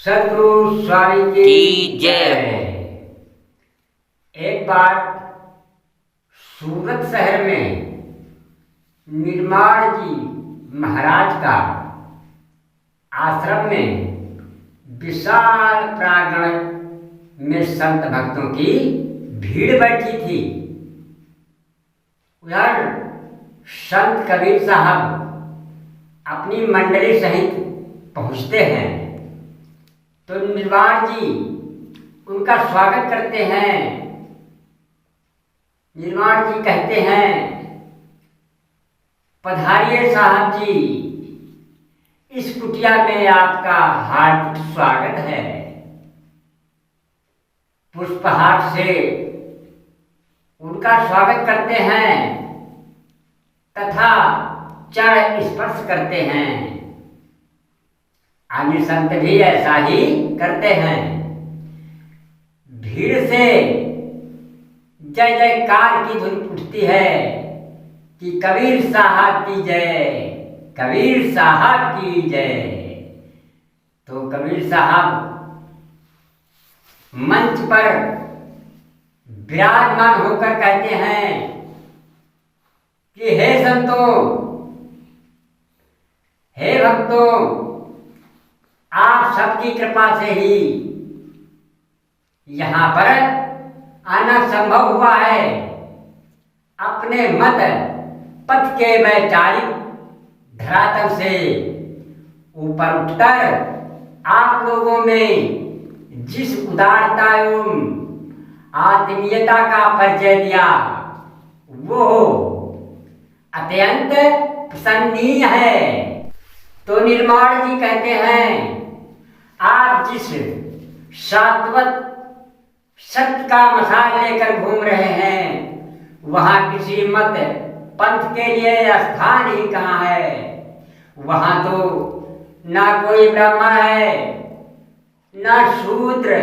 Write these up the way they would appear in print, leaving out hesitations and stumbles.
सद्गुरु स्वामी की जय हो। एक बार सूरत शहर में निर्माण जी महाराज का आश्रम में विशाल प्रांगण में संत भक्तों की भीड़ बैठी थी। उधर संत कबीर साहब अपनी मंडली सहित पहुंचते हैं तो निर्वाण जी उनका स्वागत करते हैं। निर्वाण जी कहते हैं, पधारिए साहब जी, इस कुटिया में आपका हार्दिक स्वागत है। पुष्पहार से उनका स्वागत करते हैं तथा चरण स्पर्श करते हैं। अन्य संत भी ऐसा ही करते हैं। भीड़ से जय जयकार की धुन उठती है कि कबीर साहब की जय, कबीर साहब की जय। तो कबीर साहब मंच पर विराजमान होकर कहते हैं कि हे संतों, हे भक्तों, आप सबकी कृपा से ही यहाँ पर आना संभव हुआ है। अपने मत पथ के वैचारिक धरातल से ऊपर उठकर आप लोगों में जिस उदारता एवं आत्मीयता का परिचय दिया वो अत्यंत प्रशंसनीय है। तो निर्माण जी कहते हैं, आप जिस शाश्वत सत्य का मसाल लेकर घूम रहे हैं वहां किसी मत पंथ के लिए स्थान ही कहाँ है। वहां तो ना कोई ब्राह्मण है, ना शूद्र,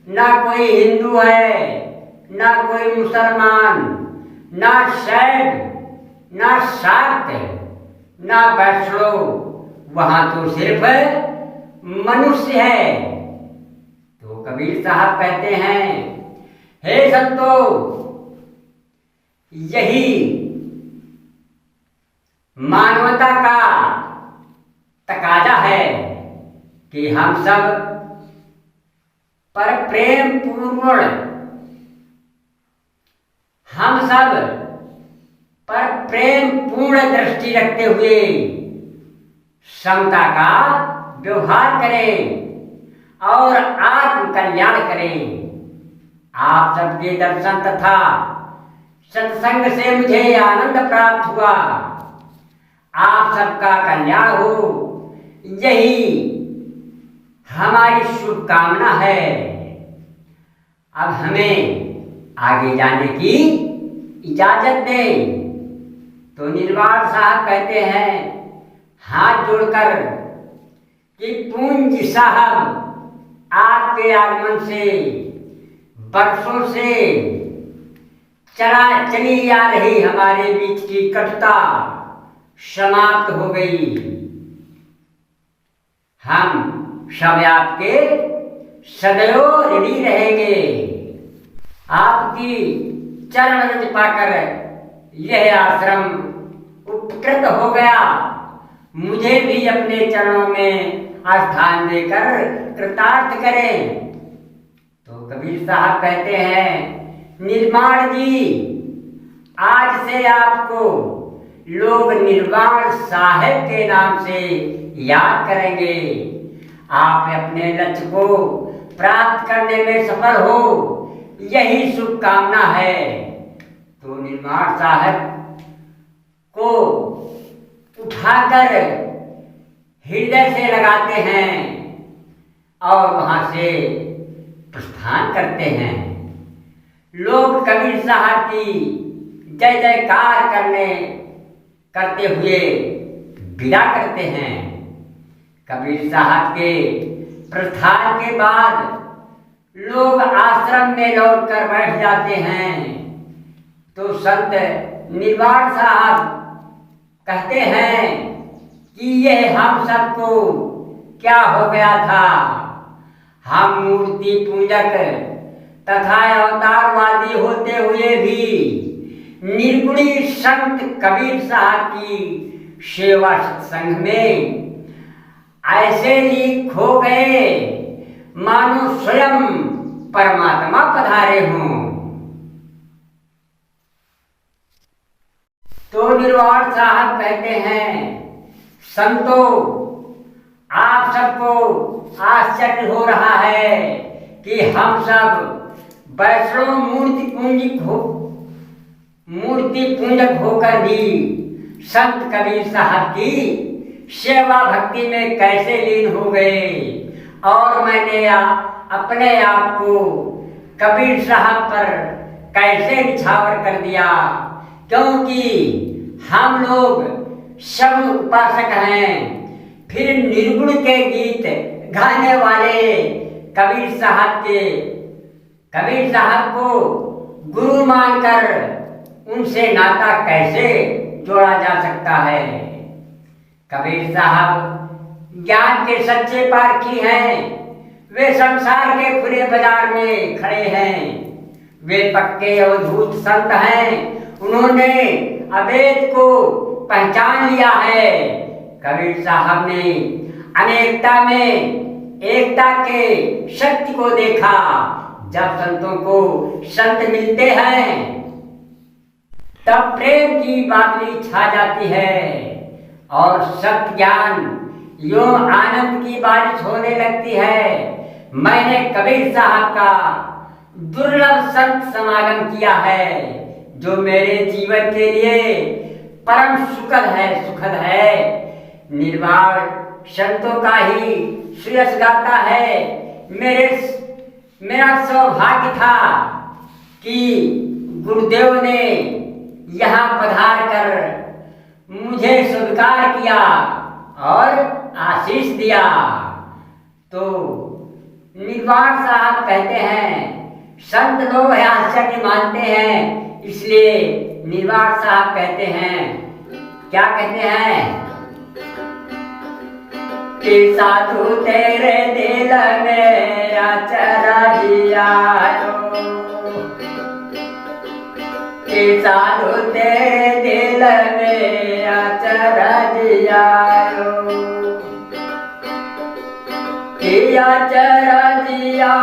ना कोई हिंदू है, ना कोई मुसलमान, ना शैव, ना शाक्त, ना वैष्णव। वहां तो सिर्फ मनुष्य है। तो कबीर साहब कहते हैं, हे संतों, यही मानवता का तकाजा है कि हम सब पर प्रेम पूर्ण, हम सब पर प्रेम पूर्ण दृष्टि रखते हुए समता का व्यवहार करें और आत्म कल्याण करें। आप सबके दर्शन तथा सत्संग से मुझे आनंद प्राप्त हुआ। आप सबका कल्याण हो, यही हमारी शुभकामना है। अब हमें आगे जाने की इजाजत दें। तो निर्वाण साहब कहते हैं हाथ जोड़कर कि पूंज साहब, आपके आगमन से बरसों से चली आ रही हमारे बीच की कटुता समाप्त हो गई। हम सब आपके सदैव ऋणी रहेंगे। आपकी चरण रज पाकर यह आश्रम उपकृत हो गया। मुझे भी अपने चरणों में स्थान देकर कृतार्थ करें। तो कबीर साहब कहते हैं, निर्माण जी, आज से आपको लोग निर्वाण साहेब के नाम से याद करेंगे। आप अपने लक्ष्य को प्राप्त करने में सफल हो, यही शुभकामना है। तो निर्वाण साहब को उठाकर हृदय से लगाते हैं और वहां से प्रस्थान करते हैं। लोग कबीर साहब की जय जयकार करते हुए विदा करते हैं। कबीर साहब के प्रस्थान के बाद लोग आश्रम में लौटकर बैठ जाते हैं। तो संत निर्वाण साहब कहते हैं कि यह हम सबको क्या हो गया था। हम मूर्ति पूजक तथा अवतारवादी होते हुए भी निर्गुणी संत कबीर साहब की सेवा सत्संग में ऐसे ही खो गए मानो स्वयं परमात्मा पधारे हों। तो निर्वाण साहब कहते हैं, संतों, आप सबको आश्चर्य हो रहा है कि हम सब वैष्णव मूर्ति पूजक होकर भी संत कबीर साहब की सेवा भक्ति में कैसे लीन हो गए। और मैंने अपने आप को कबीर साहब पर कैसे निछावर कर दिया, क्योंकि हम लोग सब उपासक हैं। फिर निर्गुण के गीत गाने वाले कबीर साहब को गुरु मानकर उनसे नाता कैसे जोड़ा जा सकता है। कबीर साहब ज्ञान के सच्चे पारखी हैं। वे संसार के खुले बाजार में खड़े हैं। वे पक्के अवधूत संत हैं। उन्होंने अवेद को पहचान लिया है। कबीर साहब ने अनेकता में एकता के शक्ति को देखा। जब संतों को संत मिलते हैं तब प्रेम की बादली छा जाती है और सत्य ज्ञान यूं आनंद की बारिश होने लगती है। मैंने कबीर साहब का दुर्लभ संत समागम किया है, जो मेरे जीवन के लिए परम सुखद है। निर्वाण संतों का ही सुयश गाता है। मेरा सौभाग्य था कि गुरुदेव ने यहाँ पधार कर मुझे स्वीकार किया और आशीष दिया। तो निर्वाण साहब कहते हैं, संत लोग आश्चर्य मानते हैं, इसलिए निर्वाण साहब कहते हैं, क्या कहते हैं कि साधु तेरे दिल में आचरा दिया, कि साधु तेरे दिल में आचरा दिया, कि आचरा दिया,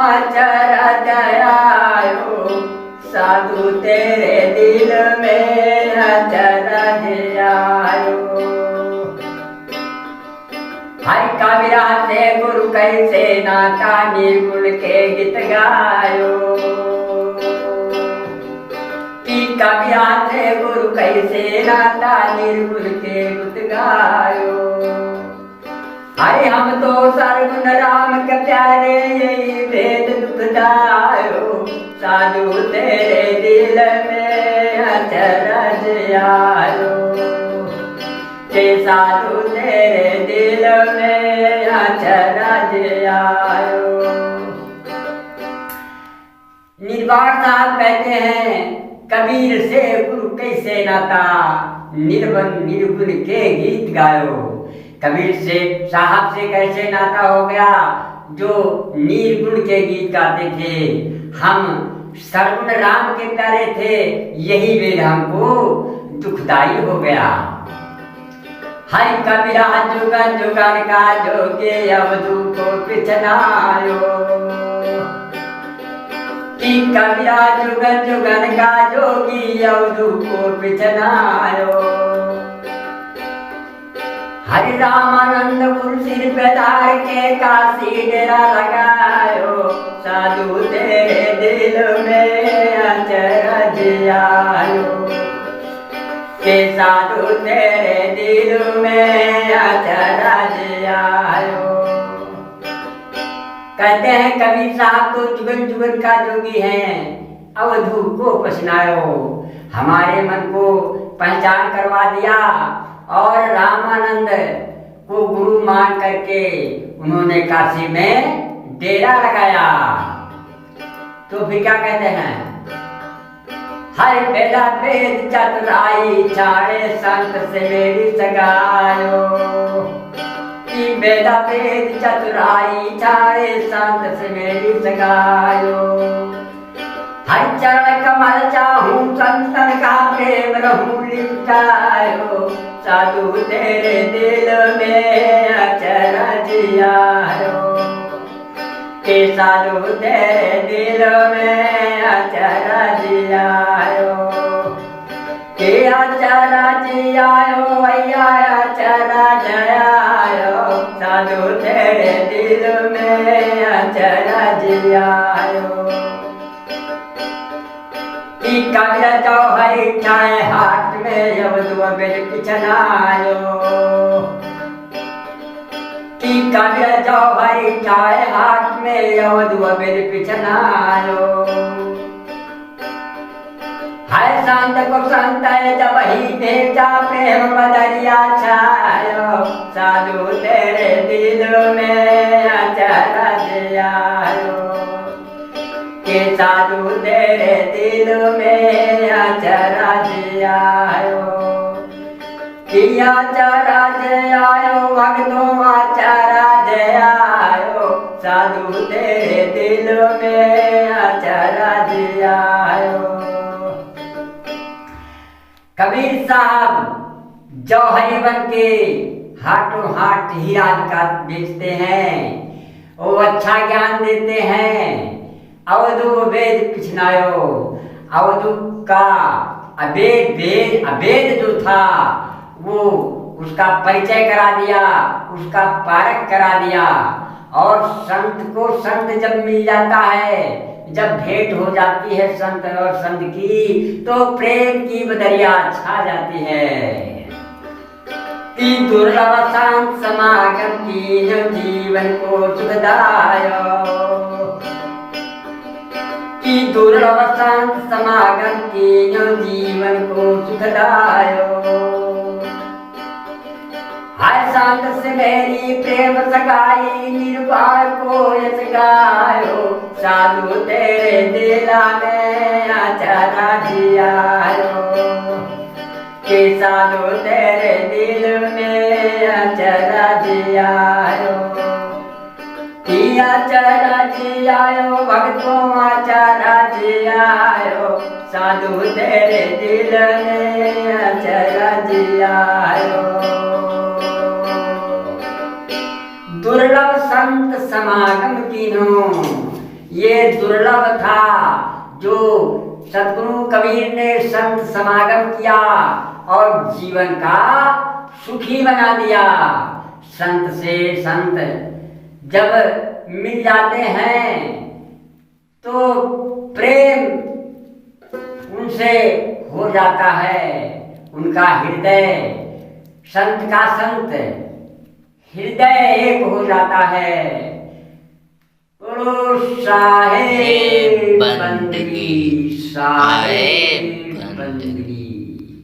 आचरा दयायो, साधु तेरे दिल में आचरा दियायो। हाय कबीरा से गुरु कैसे नाता, निर्गुण के गीत गायो, कि कबीरा से गुरु कैसे नाता, निर्गुण के गीत गायो। अरे हम तो सर्वगुण राम के प्यारे, यही भेद दुखदायो, साधु तेरे दिल में अचरज आयो, के साधु तेरे दिल में अचरज आयो। निर्वाण साहब कहते हैं, कबीर से गुरु कैसे नाता, निर्गुण के गीत गायो। कबीर से साहब से कैसे नाता हो गया, जो निर्गुण के गीत गाते थे। हम सर्वगुण राम के प्यारे थे, यही वेद हमको दुखदाई हो गया। हाय कबीरा जुगन जुगन का जोगे, अवधू को पिछनायो, कि कबीरा जुगन जुगन का जोगी, अवधू को पिछनायो। हरि रामानंद गुरु सिर पे धार के, काशी डेरा लगायो, साधु तेरे दिल में अचरज आयो, के साधु तेरे दिल में अचरज आयो। कहते हैं कबीर साहब तो जुगन जुगन का जोगी हैं, अवधू को पछनायो। हमारे मन को पहचान करवा दिया और रामानंद को गुरु मान करके उन्होंने काशी में डेरा लगाया। तो फिर क्या कहते हैं, हर बेला वेद चतुराई, छाड़े संत से मेरी सगायो, कि वेदा वेद चतुराई छाए संत से मेरी सगायो। हर चरण कमल चाहूं संतन का प्रेम रहूं लिपटायो। साधु तेरे दिल में अचरज आयो। के साधु तेरे दिल में अचरज आयो। के अचरज आयो भैया अचरज आयो। साधु तेरे दिल में अचरज आयो। कि कागज जौहरी ठाए हाथ में यवदुआ बेल पिछनायो। कि कागज जौहरी ठाए हाथ में यवदुआ बेल पिछनायो। हाय शांत को संत जब ही भेजा प्रेम बदरिया छायो। साधु तेरे दिल में अचरज आयो। के साधु तेरे दिल में अचरज आयो। कि अचरज आयो भक्तों अचरज आयो। साधु तेरे दिल में अचरज आयो। कबीर साहब जौहरी बन के हाथों हाथ हीरा का बेचते हैं। वो अच्छा ज्ञान देते हैं। अवधु वेद पिछनायो। अवधु का अवेद जो था वो उसका परिचय करा दिया, उसका पारक करा दिया। और संत को संत जब मिल जाता है, जब भेंट हो जाती है संत और संत की, तो प्रेम की बदरिया छा जाती है। कि दुर्लभ शांत समागम की जीवन को सुखदायो। कि दुर्लभ शांत समागम की जीवन को सुखदायो। हर शांत से मेरी प्रेम सगाई निर्भय को यश गायो। साधु तेरे दिल में अचरज आयो। के साधु तेरे दिल में अचरज आयो। कि अचरज आयो भक्तों अचरज आयो। साधु तेरे दिल में अचरज आयो। दुर्लभ संत समागम कीन्हो। ये दुर्लभ था जो सद्गुरु कबीर ने संत समागम किया और जीवन का सुखी बना दिया। संत से संत जब मिल जाते हैं तो प्रेम उनसे हो जाता है। उनका हृदय संत का संत हृदय एक हो जाता है। साहेब बंदगी साहेब।